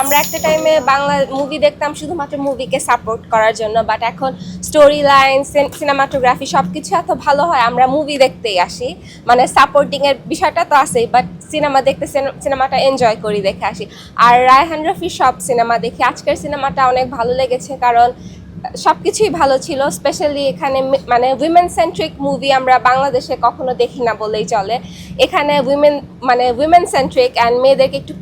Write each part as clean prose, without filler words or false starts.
আমরা একটা টাইমে বাংলা মুভি দেখতাম শুধুমাত্র মুভিকে সাপোর্ট করার জন্য, বাট এখন স্টোরি লাইন, সিনেমাটোগ্রাফি সবকিছু এত ভালো হয় আমরা মুভি দেখতেই আসি। মানে সাপোর্টিং এর বিষয়টা তো আছেই, বাট সিনেমা দেখতে সিনেমাটা এনজয় করি দেখে আসি। আর রায়হান রাফির সব সিনেমা দেখি। আজকের সিনেমাটা অনেক ভালো লেগেছে কারণ সবকিছুই ভালো ছিল। স্পেশালি এখানে মানে উইমেন সেন্ট্রিক মুভি আমরা বাংলাদেশে কখনো দেখি না বলেই চলে। এখানে উইমেন সেন্ট্রিক অ্যান্ড মেয়েদেরকে একটু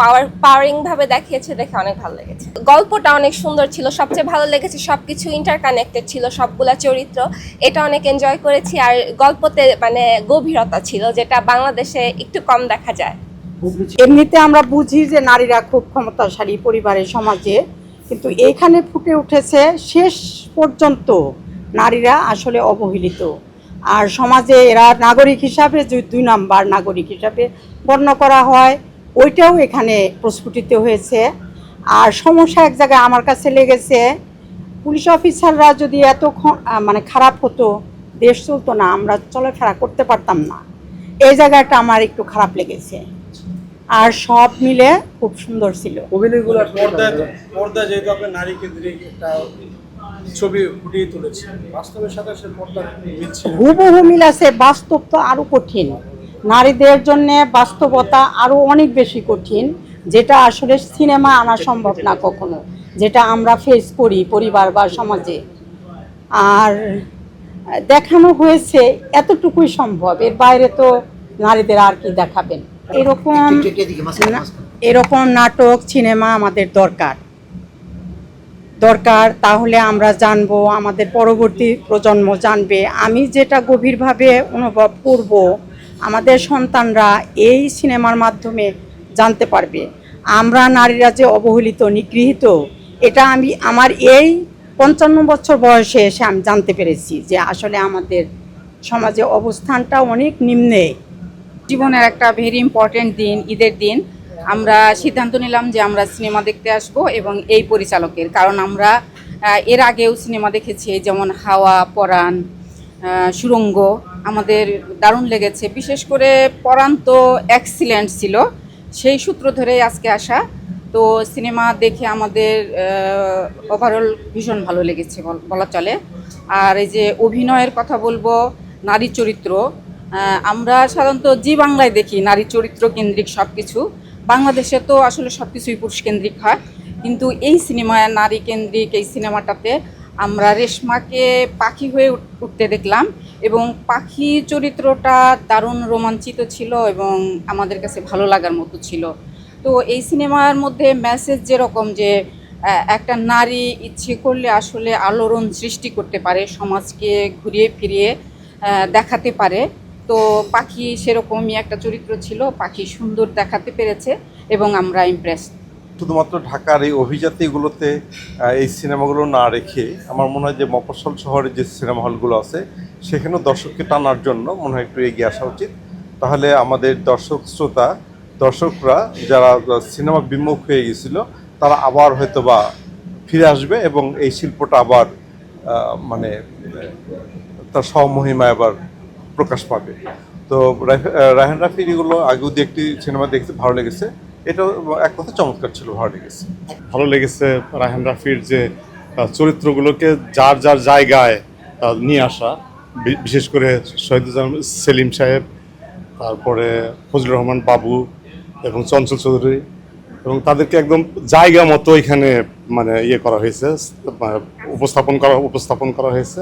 পাওয়ারিং ভাবে দেখিয়েছে, দেখে অনেক ভালো লেগেছে। গল্পটা অনেক সুন্দর ছিল, সবচেয়ে ভালো লেগেছে সবকিছু ইন্টারকানেক্টেড ছিল, সবগুলা চরিত্র, এটা অনেক এনজয় করেছি। আর গল্পতে মানে গভীরতা ছিল, যেটা বাংলাদেশে একটু কম দেখা যায়। এমনিতে আমরা বুঝি যে নারীরা খুব ক্ষমতাশালী পরিবারে, সমাজে, কিন্তু এইখানে ফুটে উঠেছে শেষ পর্যন্ত নারীরা আসলে অবহেলিত। আর সমাজে এরা নাগরিক হিসাবে যে 2 নাম্বার নাগরিক হিসাবে গণ্য করা হয়, ওইটাও এখানে প্রস্ফুটিত হয়েছে। আর সমস্যা এক জায়গায় আমার কাছে লেগেছে, পুলিশ অফিসাররা যদি এত মানে খারাপ হতো, দেশ চলতো না, আমরা চলাফেরা করতে পারতাম না। এই জায়গাটা আমার একটু খারাপ লেগেছে। আর সব মিলে খুব সুন্দর ছিল অভিনয়গুলো। পর্দা যেহেতু আপনার নারী কেন্দ্রিক একটা ছবি ফুটিয়ে তুলেছে, বাস্তবের সাথে সে পর্দা মিলছে হুবহু মিল আছে। বাস্তব তো আরো কঠিন, নারীদের জন্য বাস্তবতা আরো অনেক বেশি কঠিন, যেটা আসলে সিনেমা আনা সম্ভব না কখনো, যেটা আমরা ফেস করি পরিবার বা সমাজে। আর দেখানো হয়েছে এতটুকুই সম্ভব, এর বাইরে তো নারীদের আর কি দেখাবেন। এরকম নাটক সিনেমা আমাদের দরকার, তাহলে আমরা জানবো, আমাদের পরবর্তী প্রজন্ম জানবে। আমি যেটা গভীরভাবে অনুভব করব, আমাদের সন্তানরা এই সিনেমার মাধ্যমে জানতে পারবে আমরা নারীরা যে অবহেলিত, নিগৃহীত। এটা আমি আমার এই 55 বছর বয়সে এসে আমি জানতে পেরেছি যে আসলে আমাদের সমাজে অবস্থানটা অনেক নিম্নে। জীবনের একটা ভেরি ইম্পর্টেন্ট দিন, ঈদের দিন, আমরা সিদ্ধান্ত নিলাম যে আমরা সিনেমা দেখতে আসব এবং এই পরিচালকের, কারণ আমরা এর আগেও সিনেমা দেখেছি, যেমন হাওয়া, পরাণ, সুড়ঙ্গ, আমাদের দারুণ লেগেছে। বিশেষ করে পরাণ তো এক্সিলেন্ট ছিল, সেই সূত্র ধরেই আজকে আসা। তো সিনেমা দেখে আমাদের ওভারঅল ভীষণ ভালো লেগেছে বলা চলে। আর এই যে অভিনয়ের কথা বলবো, নারী চরিত্র, আমরা সাধারণত জি বাংলায় দেখি নারী চরিত্র কেন্দ্রিক সব কিছু, বাংলাদেশে তো আসলে সব কিছুই পুরুষ কেন্দ্রিক হয়, কিন্তু এই সিনেমায় নারী কেন্দ্রিক এই সিনেমাটাতে আমরা রেশমাকে পাখি হয়ে উঠতে দেখলাম, এবং পাখি চরিত্রটা দারুণ রোমাঞ্চিত ছিল এবং আমাদের কাছে ভালো লাগার মতো ছিল। তো এই সিনেমার মধ্যে মেসেজ যেরকম যে একটা নারী ইচ্ছে করলে আসলে আলোড়ন সৃষ্টি করতে পারে, সমাজকে ঘুরিয়ে ফিরিয়ে দেখাতে পারে। তো পাখি সেরকমই একটা চরিত্র ছিল, পাখি সুন্দর দেখাতে পেরেছে এবং আমরা ইমপ্রেস। শুধুমাত্র ঢাকার এই অভিজাতিগুলোতে এই সিনেমাগুলো না রেখে আমার মনে হয় যে মফস্বল শহরে যে সিনেমা হলগুলো আছে সেখানেও দর্শককে টানার জন্য মনে হয় একটু এগিয়ে আসা উচিত। তাহলে আমাদের দর্শকরা যারা সিনেমা বিমুখ হয়ে গেছিল তারা আবার হয়তো বা ফিরে আসবে এবং এই শিল্পটা আবার মানে তার স্বমহিমা আবার প্রকাশ পাবে। তো রায়হান রাফির এগুলো আগেও দিয়ে একটি সিনেমা দেখতে ভালো লেগেছে, এটা এক কথা চমৎকার ছিল, ভালো লেগেছে। রায়হান রাফির যে চরিত্রগুলোকে যার যার জায়গায় নিয়ে আসা, বিশেষ করে শহীদুজ্জামান সেলিম সাহেব, তারপরে ফজলুর রহমান বাবু এবং চঞ্চল চৌধুরী, এবং তাদেরকে একদম জায়গা মতো এখানে মানে করা হয়েছে, উপস্থাপন করা হয়েছে।